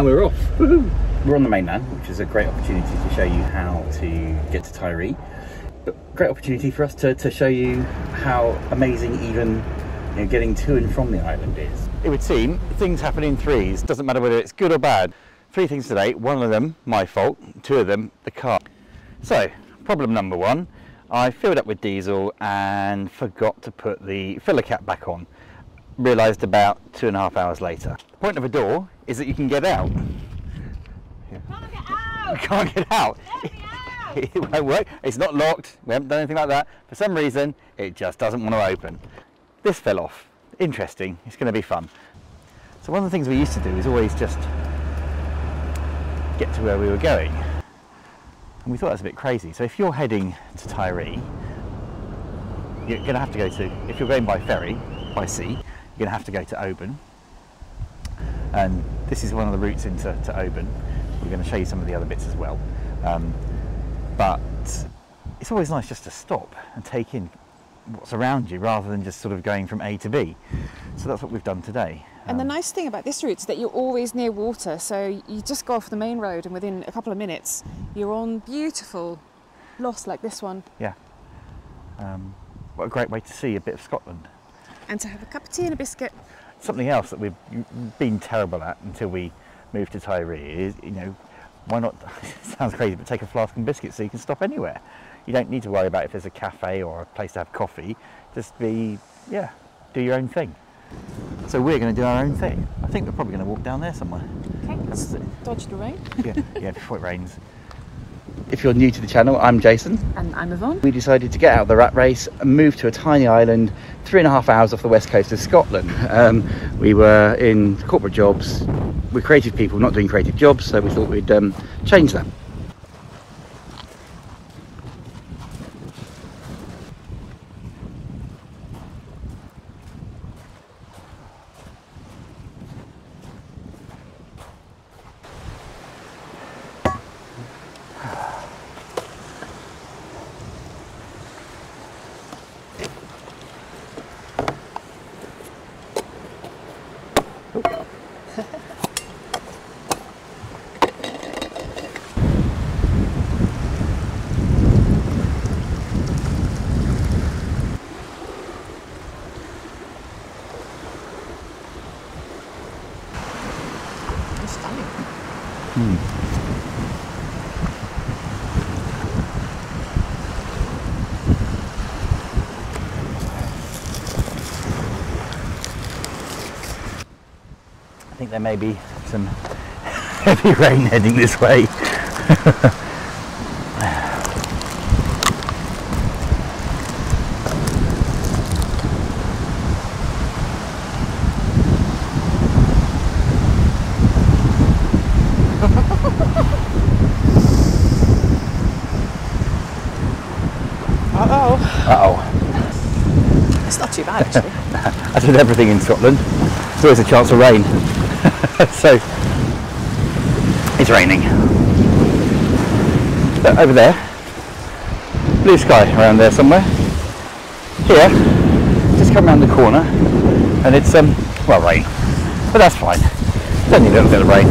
And we're off. We're on the mainland, which is a great opportunity to show you how to get to Tiree. But great opportunity for us to show you how amazing even getting to and from the island is. It would seem things happen in threes, doesn't matter whether it's good or bad. 3 things today, one of them my fault, 2 of them the car. So, problem number 1, I filled up with diesel and forgot to put the filler cap back on. Realised about 2.5 hours later. The point of a door is that you can get out. Can't get out! Can't get out! Let me out! It won't work, it's not locked, we haven't done anything like that. For some reason, it just doesn't want to open. This fell off. Interesting, it's going to be fun. So one of the things we used to do is always just get to where we were going. And we thought that was a bit crazy. So if you're heading to Tiree, you're going to have to go to, if you're going by ferry, by sea, you're going to have to go to Oban. And this is one of the routes into Oban. We're going to show you some of the other bits as well. But it's always nice just to stop and take in what's around you rather than just sort of going from A to B. So that's what we've done today. And the nice thing about this route is that you're always near water, so you just go off the main road and within a couple of minutes you're on beautiful loss like this one. Yeah. What a great way to see a bit of Scotland. And to have a cup of tea and a biscuit. Something else that we've been terrible at until we moved to Tiree is, why not, it sounds crazy, but take a flask and biscuits so you can stop anywhere. You don't need to worry about if there's a cafe or a place to have coffee. Just do your own thing. So we're going to do our own thing. I think we're probably going to walk down there somewhere. Okay, let's dodge the rain. Yeah, before it rains. If you're new to the channel, I'm Jason. And I'm Yvonne. We decided to get out of the rat race and move to a tiny island 3.5 hours off the west coast of Scotland. We were in corporate jobs. We're creative people, not doing creative jobs, so we thought we'd change that. I think there may be some heavy rain heading this way. Uh-oh. It's not too bad, actually. As with everything in Scotland, there's always a chance of rain. So, it's raining. But over there, blue sky around there somewhere. Here, just come around the corner, and it's, well, rain. But that's fine. It's only a little bit of rain.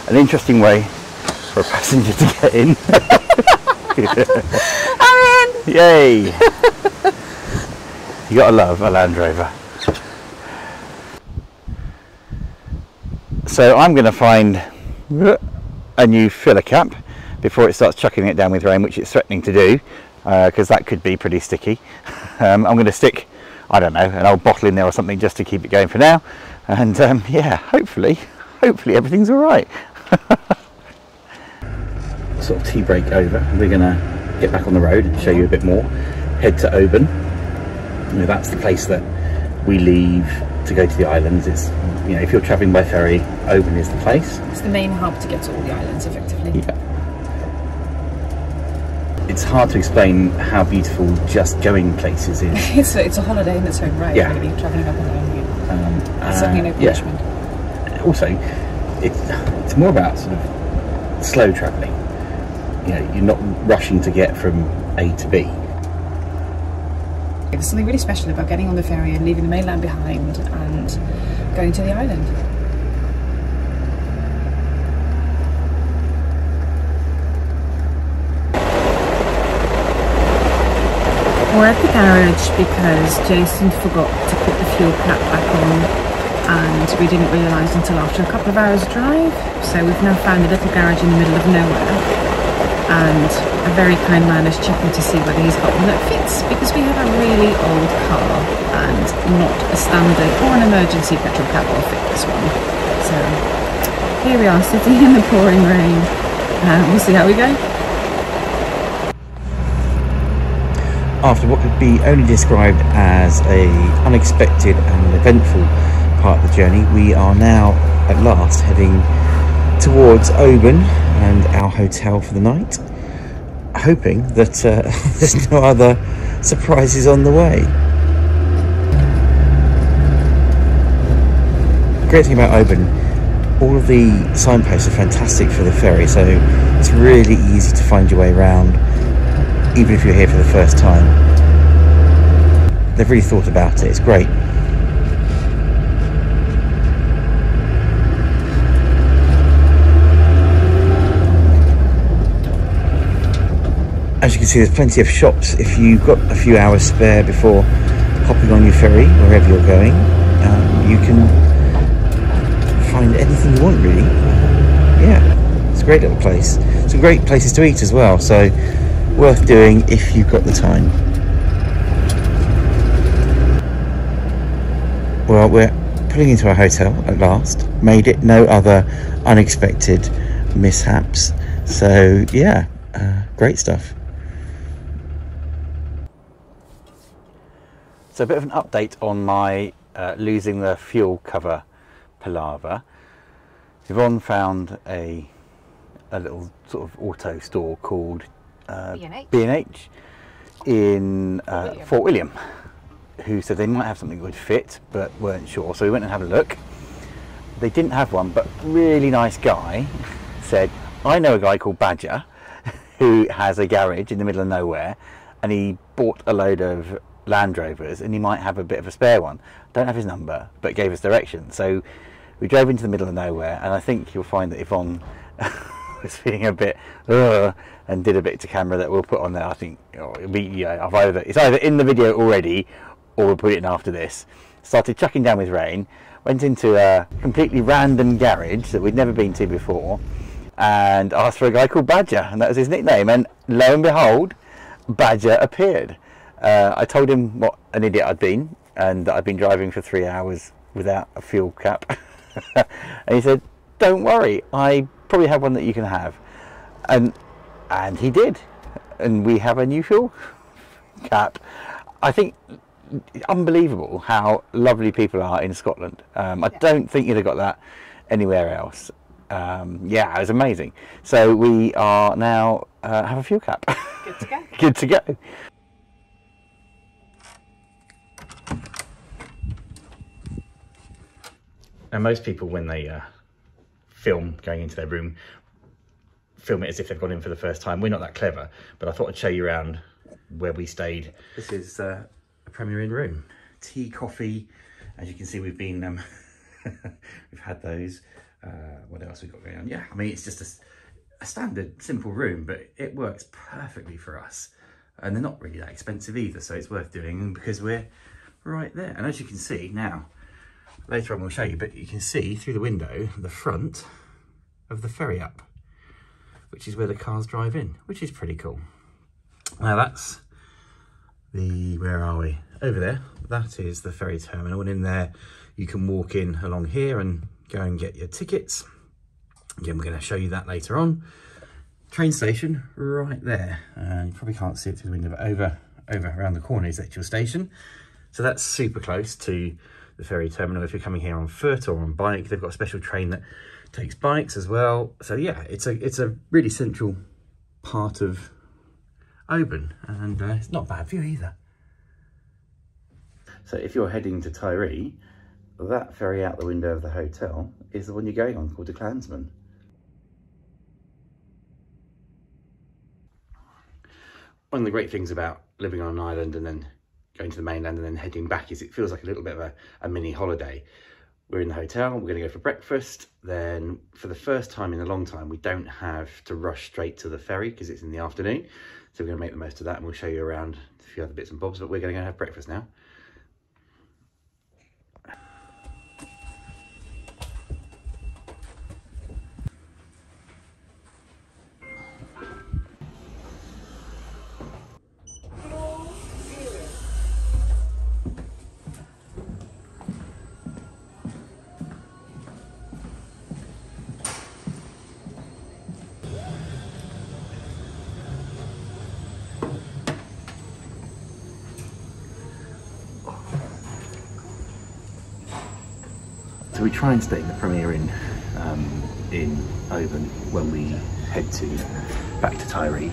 An interesting way for a passenger to get in. I'm in! Yay! You gotta love a Land Rover. So I'm going to find a new filler cap before it starts chucking it down with rain, which it's threatening to do, because that could be pretty sticky. I'm going to stick, I don't know, an old bottle in there or something just to keep it going for now. And yeah, hopefully everything's all right. Sort of tea break over. We're gonna get back on the road and show you a bit more. Head to Oban. That's the place that we leave to go to the islands. It's, if you're travelling by ferry, Oban is the place. It's the main hub to get to all the islands, effectively. Yeah. It's hard to explain how beautiful just going places is. it's a holiday in its own right. Yeah. Really, travelling up and down here. Certainly no punishment. Yeah. Also, it's more about sort of slow travelling. you know, you're not rushing to get from A to B. There's something really special about getting on the ferry and leaving the mainland behind and going to the island. We're at the garage because Jason forgot to put the fuel cap back on and we didn't realise until after a couple of hours drive. So we've now found a little garage in the middle of nowhere and a very kind man is checking to see whether he's got one that fits, because we have a really old car and not a standard or an emergency petrol cap will fit this one. So here we are sitting in the pouring rain and we'll see how we go. After what could be only described as a unexpected and eventful part of the journey, we are now at last heading towards Oban and our hotel for the night, hoping that there's no other surprises on the way. Great thing about Oban, all of the signposts are fantastic for the ferry, so it's really easy to find your way around, even if you're here for the first time. They've really thought about it, it's great. As you can see, there's plenty of shops if you've got a few hours spare before hopping on your ferry, wherever you're going. You can find anything you want, really. Yeah, it's a great little place. Some great places to eat as well, so worth doing if you've got the time. Well, we're pulling into our hotel at last. Made it, no other unexpected mishaps. So yeah, great stuff. So a bit of an update on my losing the fuel cover palaver. Yvonne found a little sort of auto store called B&H in Fort William, who said they might have something that would fit but weren't sure, so we went and had a look. They didn't have one, but a really nice guy said, I know a guy called Badger who has a garage in the middle of nowhere and he bought a load of Land Rovers and he might have a bit of a spare one. Don't have his number, but gave us directions. So we drove into the middle of nowhere, and I think you'll find that Yvonne was feeling a bit and did a bit to camera that we'll put on there. I think it'll be, yeah, it's either in the video already or we'll put it in after this. Started chucking down with rain, went into a completely random garage that we'd never been to before and asked for a guy called Badger, and that was his nickname, and lo and behold, Badger appeared. I told him what an idiot I'd been and that I'd been driving for 3 hours without a fuel cap. And he said, don't worry, I probably have one that you can have. And he did, and we have a new fuel cap. I think unbelievable how lovely people are in Scotland. I don't think you'd have got that anywhere else. Yeah, it was amazing. So we are now have a fuel cap. Good to go. Good to go. Now, most people, when they film going into their room, film it as if they've gone in for the first time. We're not that clever, but I thought I'd show you around where we stayed. This is a Premier Inn room. Tea, coffee. As you can see, we've been we've had those. What else we've got going on? Yeah, I mean, it's just a standard, simple room, but it works perfectly for us. And they're not really that expensive either, so it's worth doing because we're right there. And as you can see now, later on we'll show you, but you can see through the window the front of the ferry up, which is where the cars drive in, which is pretty cool. Now that's the, where are we? Over there, that is the ferry terminal, and in there you can walk in along here and go and get your tickets. Again, we're going to show you that later on. Train station right there. You probably can't see it through the window, but over around the corner is the actual station. So that's super close to the ferry terminal. If you're coming here on foot or on bike, they've got a special train that takes bikes as well. So yeah, it's a really central part of Oban, and it's not a bad view either. So if you're heading to Tiree, that ferry out the window of the hotel is the one you're going on, called the Clansman. one of the great things about living on an island and then going to the mainland and then heading back is it feels like a little bit of a mini holiday. We're in the hotel, we're going to go for breakfast. Then for the first time in a long time, we don't have to rush straight to the ferry because it's in the afternoon. So we're going to make the most of that and we'll show you around a few other bits and bobs, but we're going to go have breakfast now. So we try and stay in the Premier Inn in Oban when we head back to Tiree.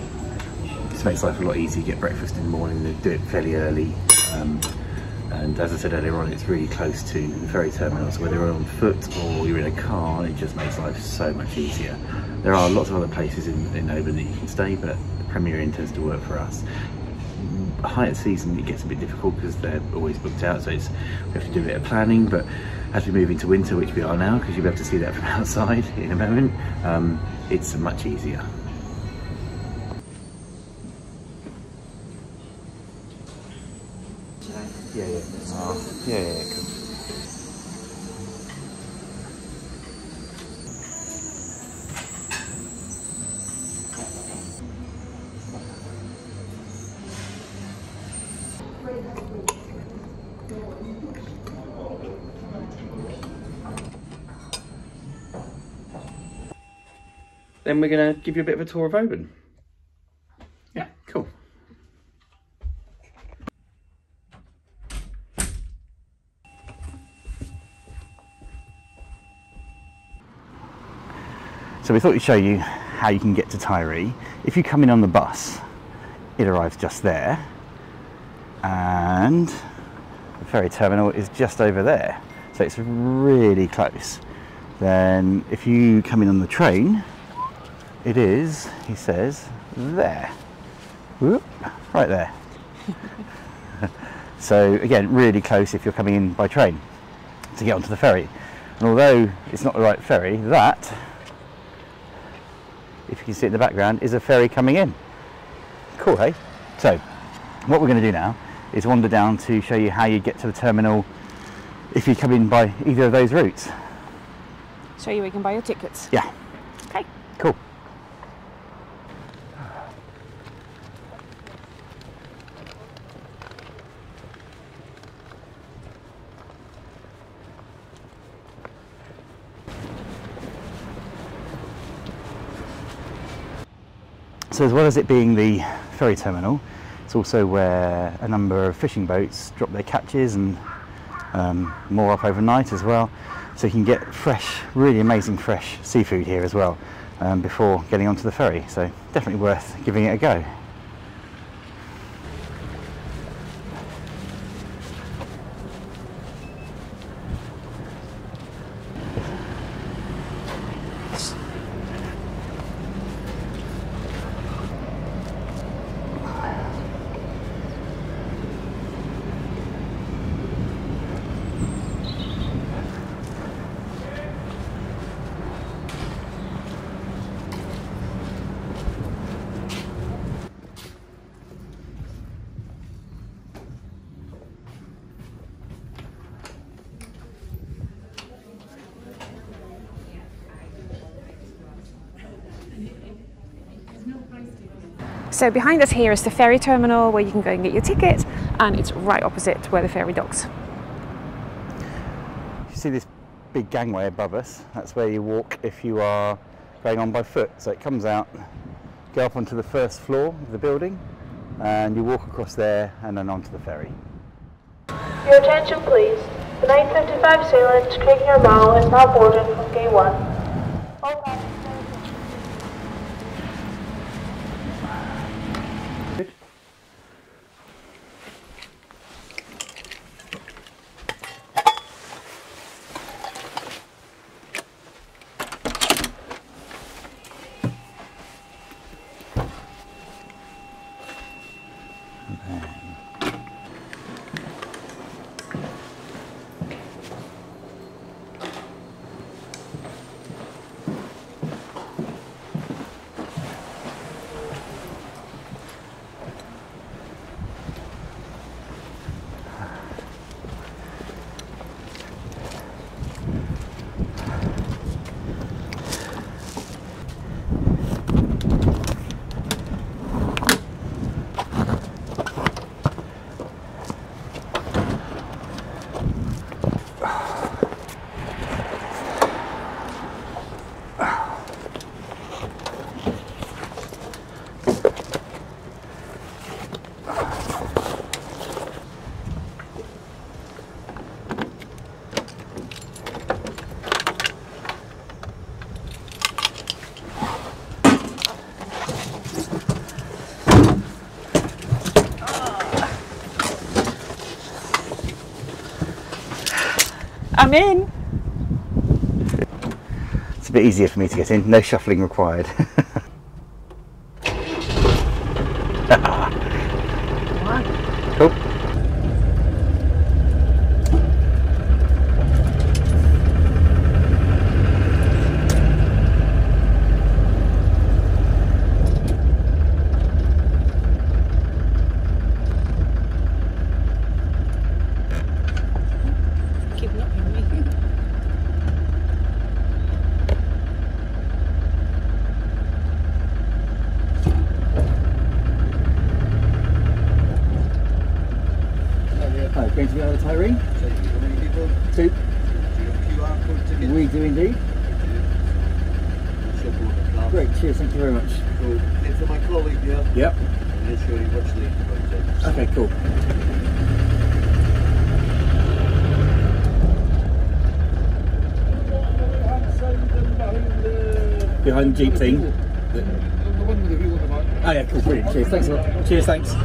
This makes life a lot easier. Get breakfast in the morning and do it fairly early. And as I said earlier on, it's really close to the ferry terminal, so whether you're on foot or you're in a car, it just makes life so much easier. There are lots of other places in Oban that you can stay, but the Premier Inn tends to work for us. High season it gets a bit difficult because they're always booked out, so we have to do a bit of planning, but as we move into winter, which we are now, because you'll be able to see that from outside in a moment, it's much easier. Yeah, cool. Then we're going to give you a bit of a tour of Oban. Yeah, cool. So we thought we'd show you how you can get to Tiree. If you come in on the bus, it arrives just there, and the ferry terminal is just over there, so it's really close. Then if you come in on the train, it is, he says, there. Whoop, right there. So again, really close if you're coming in by train to get onto the ferry. And although it's not the right ferry, that, if you can see in the background, is a ferry coming in. Cool, hey? So what we're going to do now is wander down to show you how you get to the terminal if you come in by either of those routes. Show you where you can buy your tickets. Yeah. Okay. Cool. So as well as it being the ferry terminal, it's also where a number of fishing boats drop their catches and moor up overnight as well. So you can get fresh, really amazing fresh seafood here as well before getting onto the ferry. So definitely worth giving it a go. So behind us here is the ferry terminal where you can go and get your ticket, and it's right opposite where the ferry docks. You see this big gangway above us? That's where you walk if you are going on by foot. So it comes out, go up onto the first floor of the building, and you walk across there and then onto the ferry. Your attention please. The 9:55 sailor to Creekner Mall is now boarded from Gate 1. All passengers. I'm in. It's a bit easier for me to get in, no shuffling required. Cool. Keep knocking me. Hi, going to be out of Tiree? How many people? 2. Do you have a QR code ticket? We do indeed. Show board the club. Great, cheers, thank you very much. So, it's for my colleague here, Yep. and he'll show you which lane to go to. Okay, cool. Behind the Jeep thing? The one with the wheel on the back. Oh yeah, cool, brilliant. Cheers, thanks a lot. Cheers, thanks.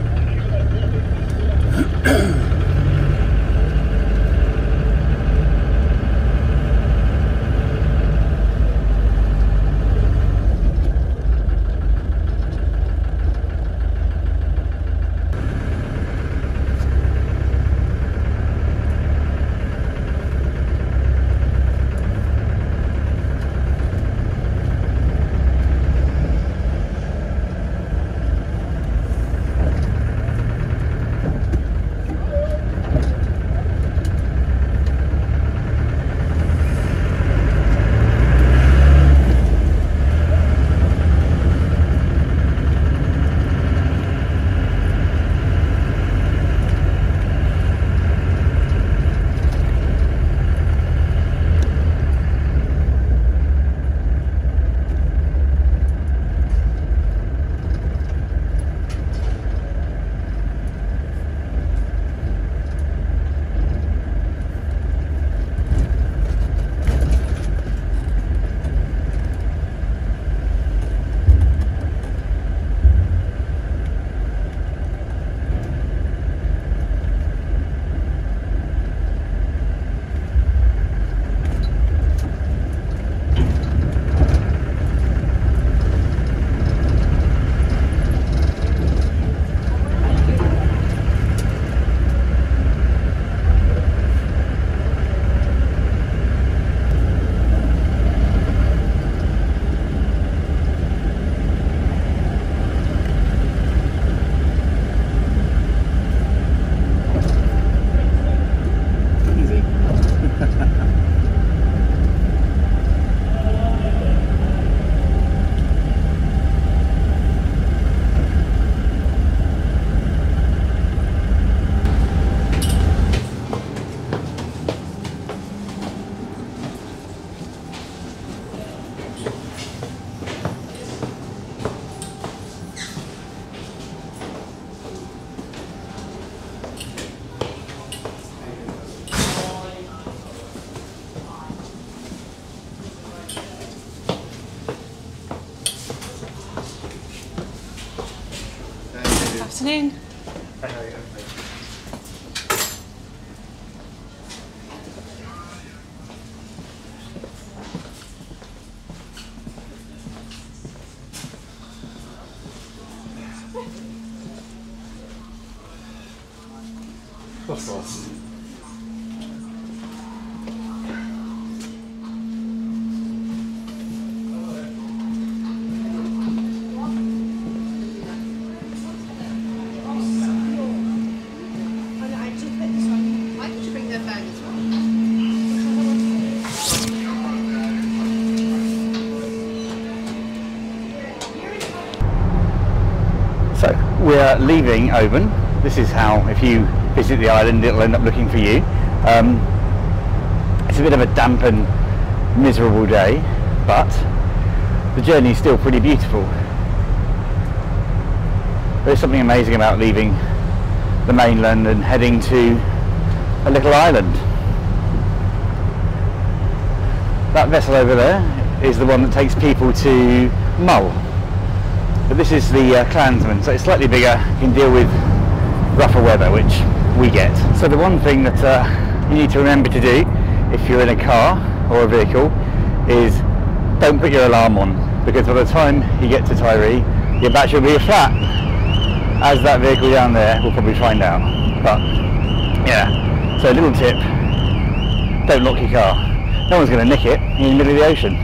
Afternoon. So we're leaving Oban. This is how, if you visit the island, it'll end up looking for you. It's a bit of a damp and miserable day, but the journey is still pretty beautiful. There's something amazing about leaving the mainland and heading to a little island. That vessel over there is the one that takes people to Mull. But this is the Clansman, so it's slightly bigger, can deal with rougher weather, which we get. So the one thing that you need to remember to do if you're in a car or a vehicle is don't put your alarm on, because by the time you get to Tiree your battery will be flat, as that vehicle down there will probably find out. But yeah, so a little tip, don't lock your car. No one's going to nick it in the middle of the ocean.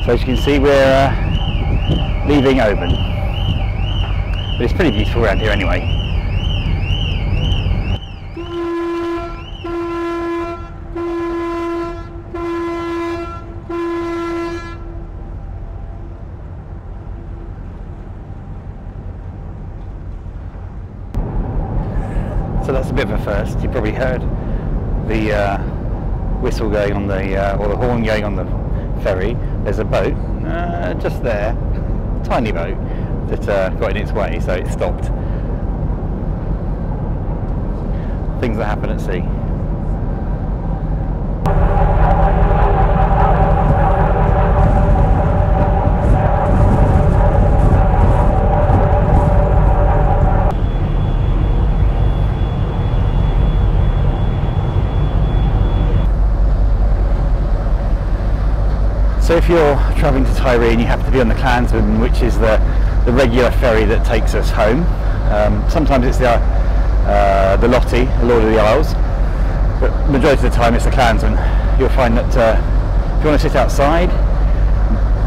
So as you can see, we're leaving Oban, but it's pretty beautiful around here anyway. So that's a bit of a first. You probably heard the whistle going on the, or the horn going on the ferry. There's a boat just there, tiny boat, that got in its way, so it stopped. Things that happen at sea. So if you're travelling to Tiree and you have to be on the Clansman, which is the regular ferry that takes us home, sometimes it's the Lottie, the Lord of the Isles, but majority of the time it's the Clansman. You'll find that if you want to sit outside,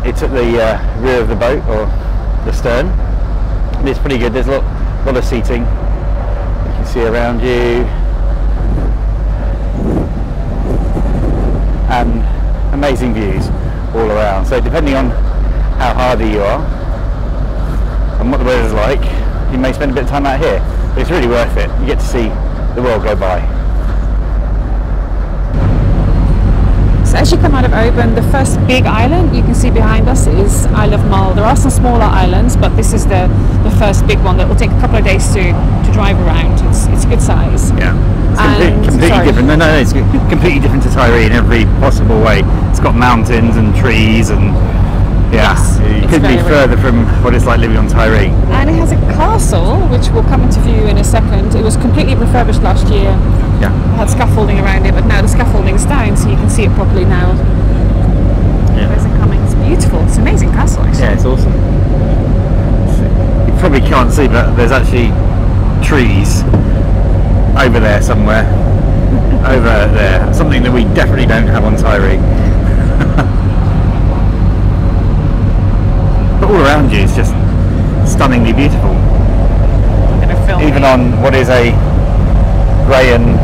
it's at the rear of the boat or the stern. It's pretty good. There's a lot of seating. You can see around you, and amazing views all around. So depending on how hardy you are and what the weather's like, you may spend a bit of time out here, but it's really worth it. You get to see the world go by. So as you come out of Oban, the first big island you can see behind us is Isle of Mull. There are some smaller islands, but this is the first big one that will take a couple of days to drive around. It's a good size. Yeah. It's completely different. No, it's completely different to Tiree in every possible way. It's got mountains and trees, and yeah, yes, it could be further from what it's like living on Tiree. And it has a castle, which will come into view in a second. It was completely refurbished last year. Yeah. It had scaffolding around it, but now the scaffolding's down, so you can see it properly now. Yeah. There's it coming. It's beautiful. It's an amazing castle, actually. Yeah, it's awesome. You probably can't see, but there's actually trees over there somewhere. Over there. Something that we definitely don't have on Tiree. But all around you is just stunningly beautiful. I'm going to film even it. On what is a grey and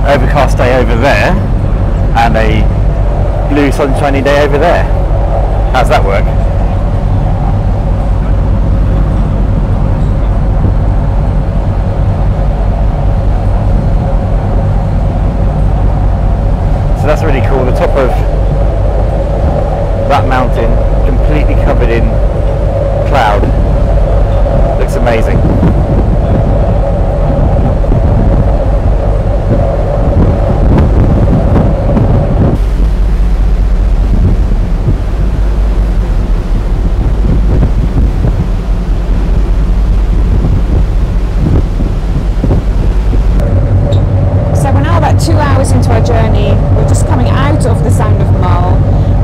overcast day over there, and a blue sunshiny day over there. How's that work? So that's really cool. The top of that mountain, completely covered in cloud, looks amazing. So we're now about 2 hours into our journey. We're just coming out of the Sound of Mull,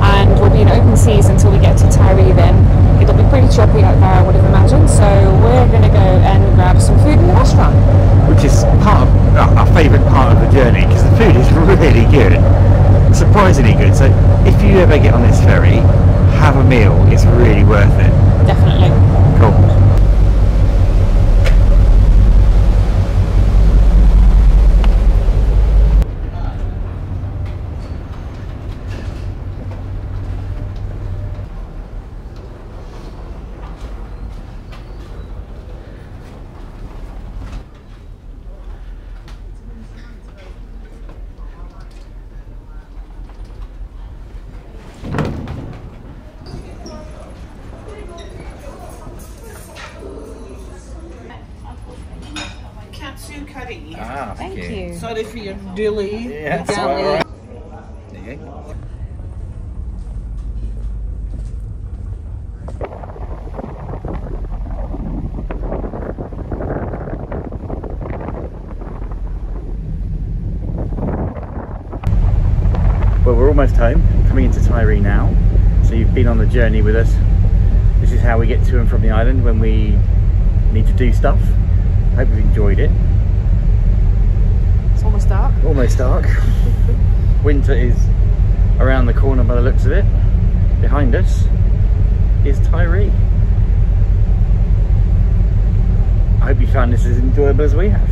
and we'll be in open seas until we get to Tiree. Then it'll be pretty choppy out there, I would have imagined, so we're going to go and grab some food in the restaurant. Which is part of our favourite part of the journey, because the food is really good, surprisingly good. So if you ever get on this ferry, have a meal. It's really worth it. Definitely. Cool. Curry. Ah, Thank you. Sorry for your delay. Yeah, that's all right. There you go. almost home, coming into Tiree now. So you've been on the journey with us. This is how we get to and from the island when we need to do stuff. Hope you've enjoyed it. It's almost dark. Almost dark. Winter is around the corner by the looks of it. Behind us is Tiree. I hope you found this as enjoyable as we have.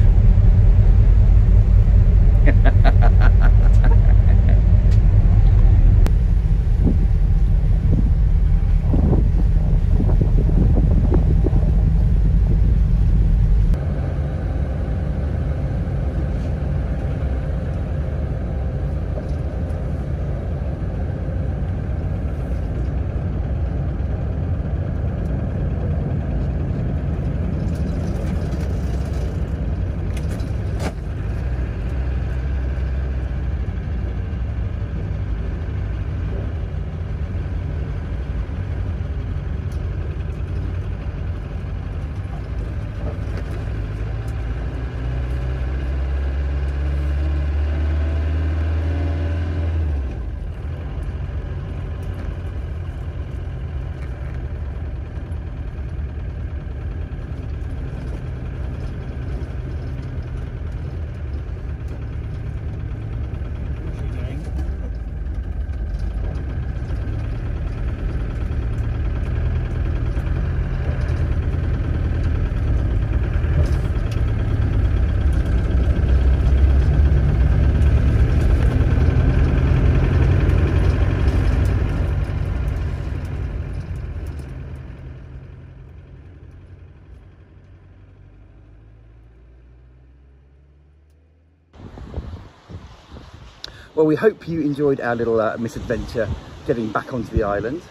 Well, we hope you enjoyed our little misadventure getting back onto the island.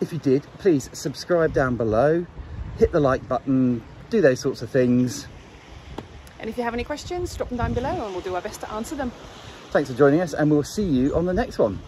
If you did, please subscribe down below, hit the like button, do those sorts of things. And if you have any questions, drop them down below and we'll do our best to answer them. Thanks for joining us, and we'll see you on the next one.